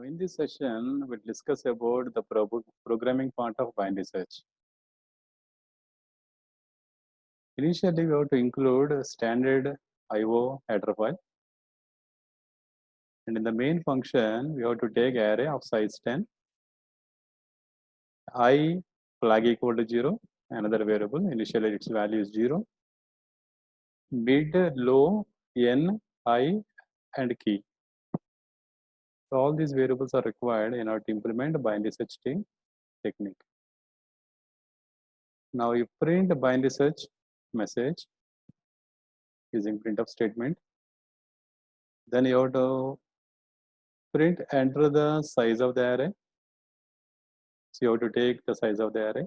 Now, in this session, we'll discuss about the programming part of binary search. Initially, we have to include a standard IO header file. And in the main function, we have to take array of size 10, I flag equal to 0, another variable, initially its value is 0, mid, low, n, I, and key. So all these variables are required in order to implement binary search technique. Now you print the binary search message using printf statement. Then you have to enter the size of the array. So you have to take the size of the array.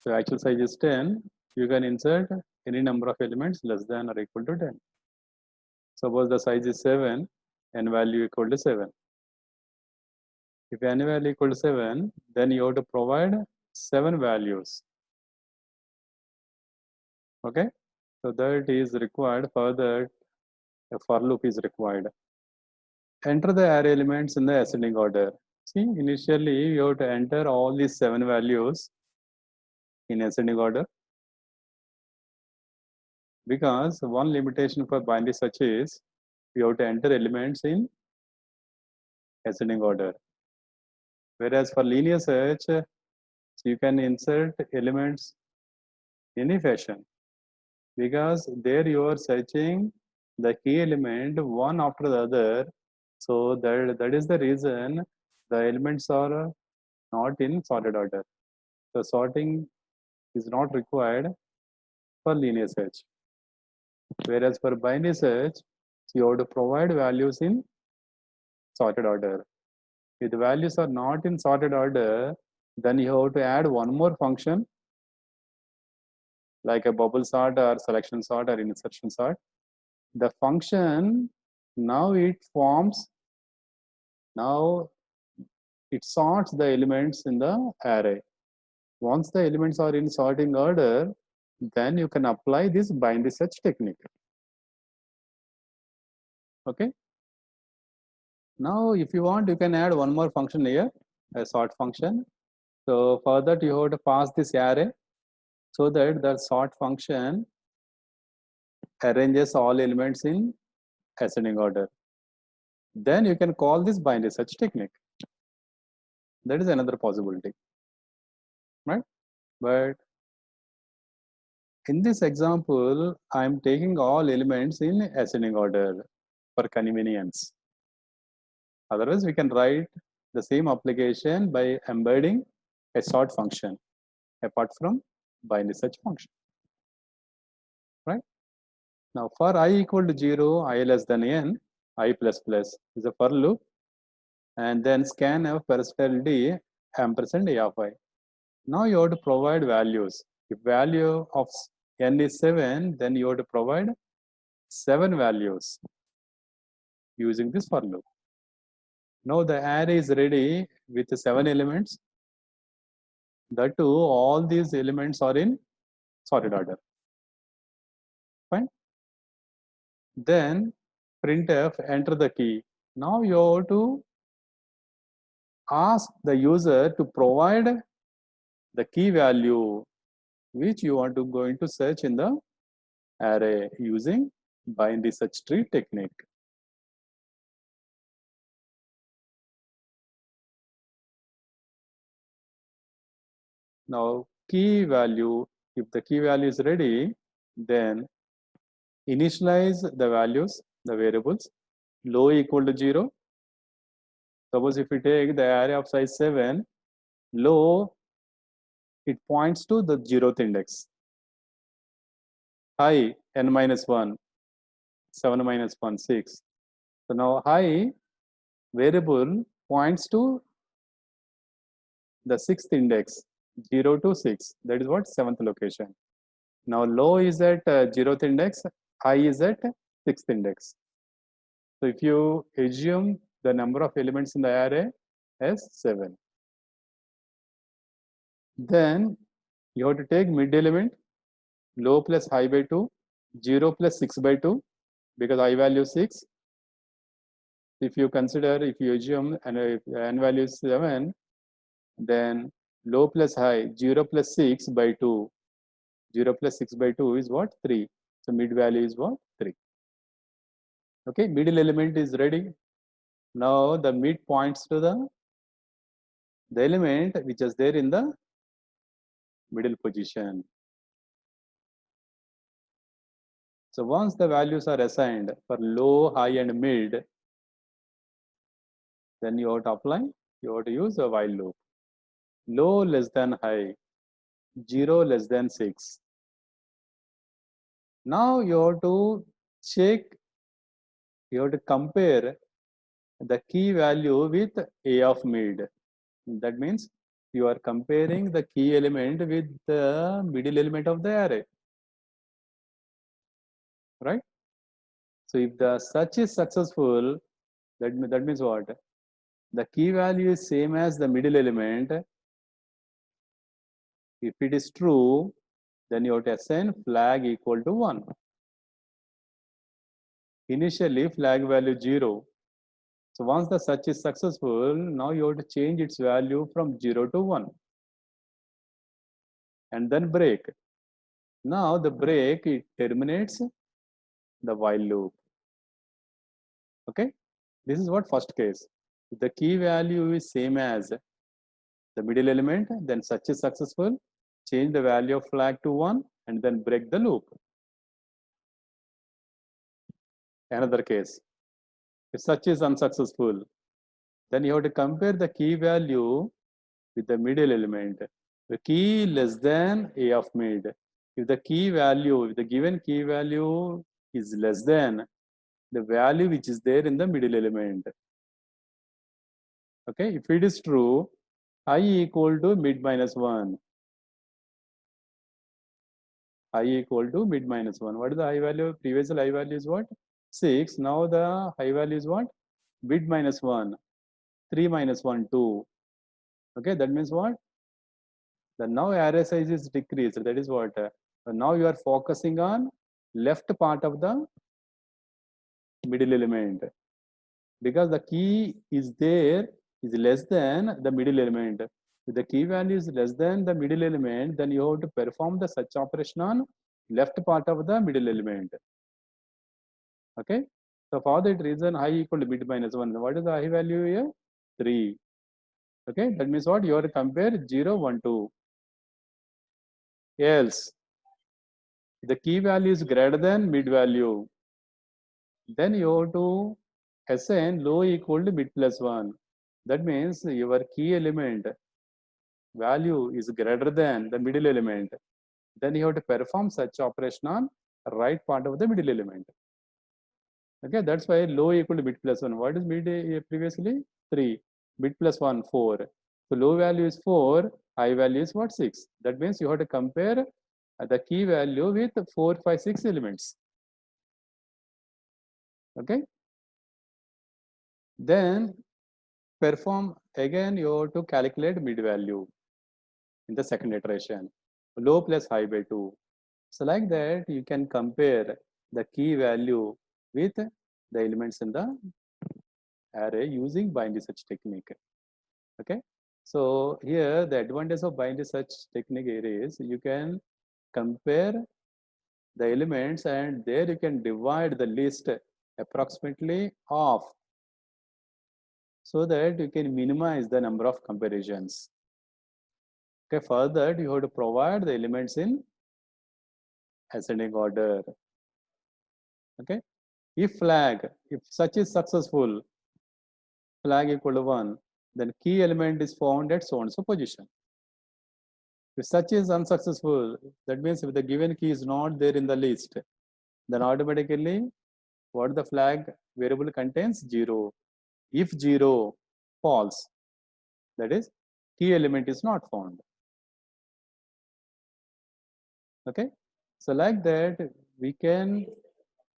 So actual size is 10. You can insert any number of elements less than or equal to 10. Suppose the size is 7, n value equal to 7. If n value equal to 7, then you have to provide 7 values. Okay? So that is required. Further, a for loop is required. Enter the array elements in the ascending order. See, initially you have to enter all these 7 values in ascending order, because one limitation for binary search is you have to enter elements in ascending order. Whereas for linear search, you can insert elements in any fashion, because there you are searching the key element one after the other. So that is the reason the elements are not in sorted order. The sorting is not required for linear search. Whereas for binary search, you have to provide values in sorted order. If the values are not in sorted order, then you have to add one more function like a bubble sort or selection sort or insertion sort. The function now it sorts the elements in the array. Once the elements are in sorting order, then you can apply this binary search technique. Okay. Now, if you want, you can add one more function here, a sort function. So for that, you have to pass this array so that the sort function arranges all elements in ascending order. Then you can call this binary search technique. That is another possibility, right? But in this example, I am taking all elements in ascending order for convenience. Otherwise, we can write the same application by embedding a sort function apart from binary search function, right? Now, for I equal to 0, I less than n, I plus plus is a for loop, and then scanf percentile d ampersand a of I. Now you have to provide values. If value of n is 7, then you have to provide 7 values using this for loop. Now the array is ready with 7 elements. That too, all these elements are in sorted order. Fine. Then printf enter the key. Now you have to ask the user to provide the key value which you want to going to search in the array using binary search tree technique. Now key value, if the key value is ready, then initialize the values, the variables, low equal to 0. Suppose if we take the array of size 7, low, it points to the 0th index. High, n minus 1, 7 minus 1, 6. So now high variable points to the 6th index, 0 to 6. That is what 7th location. Now low is at 0th index, high is at 6th index. So if you assume the number of elements in the array as 7, then you have to take mid element, low plus high by 2, 0 plus 6 by 2, because I value 6, If you consider, if you assume and if n value is 7, then low plus high, 0 plus 6 by 2. 0 plus 6 by 2 is what? 3. So mid value is what? 3. Okay, middle element is ready. Now the mid points to the element which is there in the middle position. So once the values are assigned for low, high and mid, then you have to apply, you have to use a while loop. Low less than high, 0 less than 6. Now you have to check, you have to compare the key value with A of mid. That means you are comparing the key element with the middle element of the array, right? So if the search is successful, that means what? The key value is same as the middle element. If it is true, then you have to assign flag equal to 1. Initially flag value 0. So once the search is successful, now you have to change its value from 0 to 1 and then break. Now the break, it terminates the while loop. Okay, this is what first case. If the key value is same as the middle element, then search is successful. Change the value of flag to 1 and then break the loop. Another case, if search is unsuccessful, then you have to compare the key value with the middle element. The key less than A of mid. If the key value, if the given key value is less than the value which is there in the middle element. Okay, if it is true, I equal to mid minus 1. I equal to mid minus 1. What is the high value? Previously high value is what? 6. Now the high value is what? Mid minus 1. 3 minus 1, 2. Okay, that means what? The now array size is decreased. That is what? Now you are focusing on left part of the middle element because the key is there is less than the middle element. If the key value is less than the middle element, then you have to perform the search operation on left part of the middle element. Okay. So for that reason, I equal to mid minus 1. What is the I value here? 3. Okay. That means what? You have to compare 0, 1, 2. Else, the key value is greater than mid value. Then you have to assign low equal to mid plus 1. That means your key element value is greater than the middle element. Then you have to perform such operation on right part of the middle element. Okay, that's why low equal to mid plus 1. What is mid previously? 3. Mid plus 1, 4. So low value is 4, high value is what? 6. That means you have to compare the key value with 4, 5, 6 elements. Okay. Then perform again, you have to calculate mid value in the second iteration. Low plus high by 2. So like that, you can compare the key value with the elements in the array using binary search technique. Okay. So here the advantage of binary search technique is you can compare the elements and there you can divide the list approximately half so that you can minimize the number of comparisons. Okay, further you have to provide the elements in ascending order. Okay, if search is successful, flag equal to 1, then key element is found at so and so position. If search is unsuccessful, that means if the given key is not there in the list, then automatically what the flag variable contains? 0. If 0, false. That is, key element is not found. Okay, so like that we can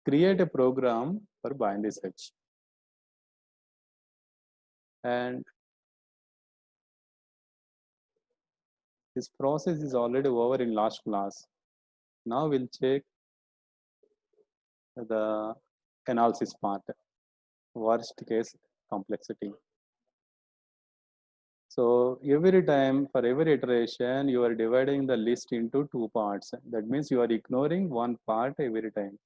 create a program for binary search. And this process is already over in last class. Now we'll check the analysis part. worst case complexity. So every time, for every iteration, you are dividing the list into two parts. That means you are ignoring one part every time.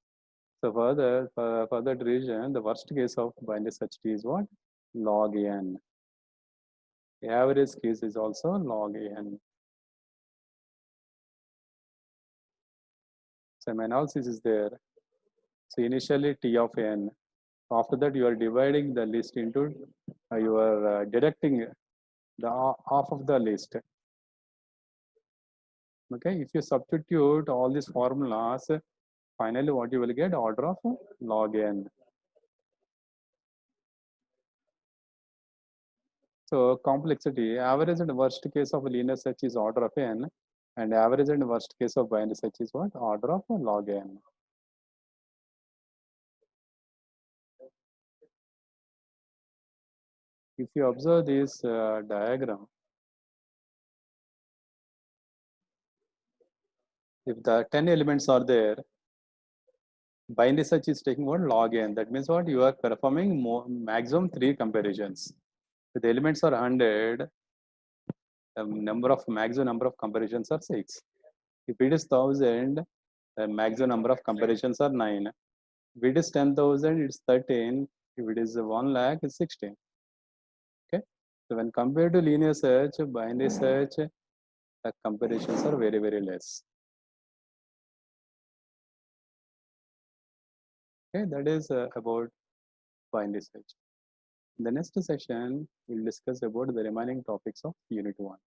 So for that reason, the worst case of binary search tree is what? Log n. The average case is also log n. So my analysis is there. So initially T of n. After that, you are dividing the list into, you are deducting the half of the list. Okay, if you substitute all these formulas, finally what you will get? Order of log n. So complexity, average and worst case of linear search is order of n, and average and worst case of binary search is what? Order of log n. If you observe this diagram, if the 10 elements are there, binary search is taking what? Log n. That means what? You are performing maximum 3 comparisons. If the elements are 100, the maximum number of comparisons are 6. If it is 1000, the maximum number of comparisons are 9. If it is 10,000, it's 13. If it is 1 lakh, it's 16. Okay. So when compared to linear search, binary search, the comparisons are very, very less. Okay. That is about binary search. In the next session, we'll discuss about the remaining topics of Unit 1.